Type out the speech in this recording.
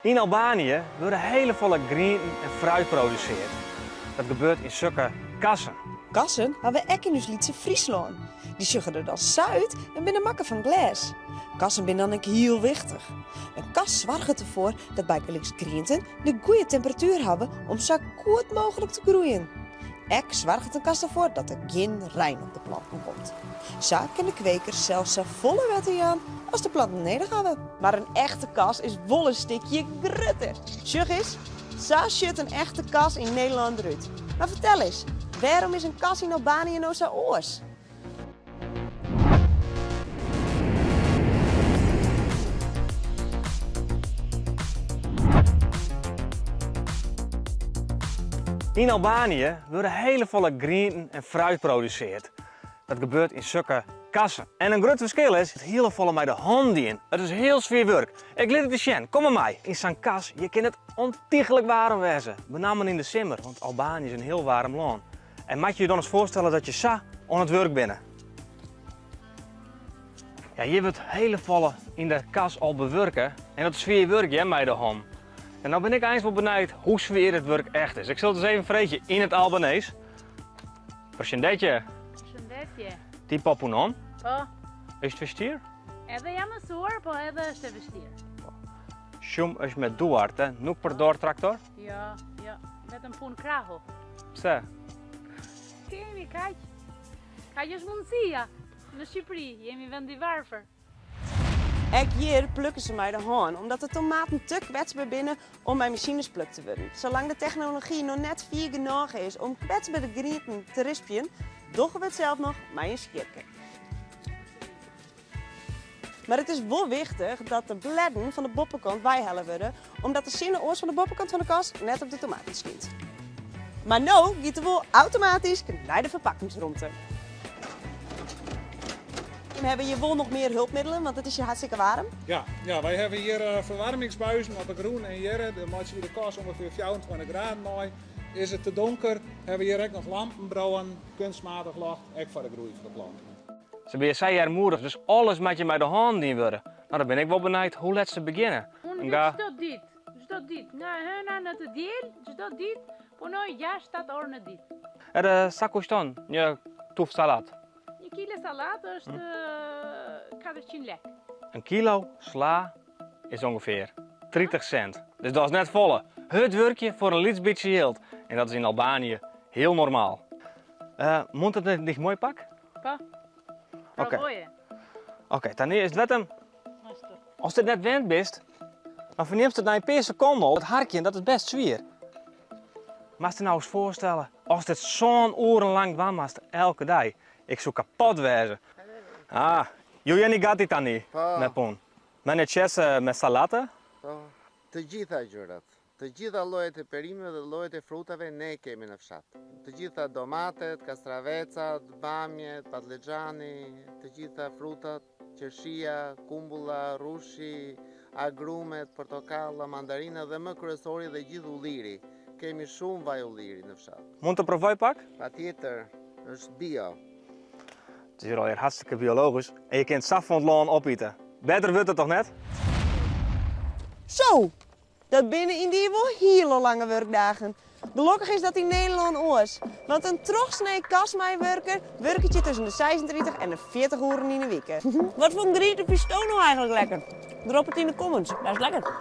In Albanië worden hele volle groenten en fruit geproduceerd. Dat gebeurt in zulke kassen. Kassen hebben we ook in ons liedse Friesland. Die zuggen er dan zout en binnen makken van glas. Kassen zijn dan ook heel wichtig. Een kas zorgt ervoor dat bijkelijks groenten de goede temperatuur hebben om zo goed mogelijk te groeien. Ook zorgt een kas ervoor dat er geen rein op de planten komt. Zo kunnen de kwekers zelfs zo volle wetten aan als de planten nodig hebben. Maar een echte kas is wel een stukje grutter. Zeg eens, zo ziet een echte kas in Nederland eruit. Maar vertel eens, waarom is een kas in Albanië nou zo oors? In Albanië worden hele volle groenten en fruit geproduceerd. Dat gebeurt in zulke kassen. En een groot verschil is, het hele volle met de hand in. Het is heel zwaar werk. Ik leer het eens zien, kom maar mee. In zo'n kas, je kunt het ontiegelijk warm wezen. Met name in de zomer, want Albanië is een heel warm land. En mag je je dan eens voorstellen dat je zo aan het werk bent. Ja, je wordt hele volle in de kas al bewerken. En dat is zwaar werk, hè, met de hand. En nou ben ik eens wel benieuwd hoe zwaar het werk echt is. Ik zal het eens even vreetje in het Albanees. Përshëndetje. Përshëndetje. Ti po punon? Po, Është vështirë? edhe jam mësuar, po edhe është e vështirë. Shumë është me duart, hè? Nuk përdor traktor? Jo, vetëm punë krahu. Pse? Kemi kaq. Kaq është mundësia. Në Shqipëri jemi vend i varfër. Ook hier plukken ze mij de haan, omdat de tomaten te kwetsbaar binnen om bij machines plukt te worden. Zolang de technologie nog net vier genoeg is om kwetsbare groenten te rispien, doen we het zelf nog met een schierke. Maar het is wel wichtig dat de bladden van de boppenkant bijhellen worden, omdat de zinneoors van de boppenkant van de kas net op de tomaten schiet. Maar nu gaat er wel automatisch naar de verpakkingsruimte. We hebben hier wel nog meer hulpmiddelen, want het is hier hartstikke warm. Ja, wij hebben hier verwarmingsbuizen op de groen en hier, dan maak je de kast ongeveer 24 graden mooi. Is het te donker, hebben we hier ook nog lampen branden, kunstmatig licht, ook voor de groei van de planten. Ze ben je 6 jaar moedig, dus alles moet je met de hand in worden. Nou, dan ben ik wel benieuwd hoe laat ze beginnen. Unë çdo ditë, nga hëna në të diel, çdo ditë punoj 6-7 orë në ditë. Sa kushton një tuf salat? 1 kilo salat është 400 lek. Een kilo sla is ongeveer 30 cent. Dus dat is net volle. Het werkje voor een liets beetje geld. En dat is in Albanië heel normaal. Moet het niet mooi pak? Po. Provoje. Oké, dan is het wet hem. Ashtu. Als dit net wend bent, dan verneemt het na een paar seconden al. Het harkje, dat is best zwier. Maar je nou eens voorstellen, als dit zo'n urenlang warm was, elke dag. Ik zou kapot wezen. Ju jeni gati tani me punë. Merrni qesë me salate? Po, të gjitha gjërat. Të gjitha llojet e perimeve dhe llojet e frutave ne kemi në fshat. Të gjitha domatet, kastravecat, bamjet, patlıxhani, të gjitha frutat, qershia, kumbulla, rushi, agrumet, portokalla, mandarina dhe më kryesori dhe gjithë ulliri. Kemi shumë vaj ulliri në fshat. Mund të provoj pak? Patjetër, është bio. Het is hier alweer hartstikke biologisch. En je kunt saf van het loon opeten. Beter wordt het toch net? Zo, dat binnen in die wel hele lange werkdagen. Gelukkig is dat in Nederland oors. Want een trochsnee kasmijwerker werkt je tussen de 36 en de 40 uren in de week. Wat voor een griet of pistool nou eigenlijk lekker? Drop het in de comments, dat is lekker.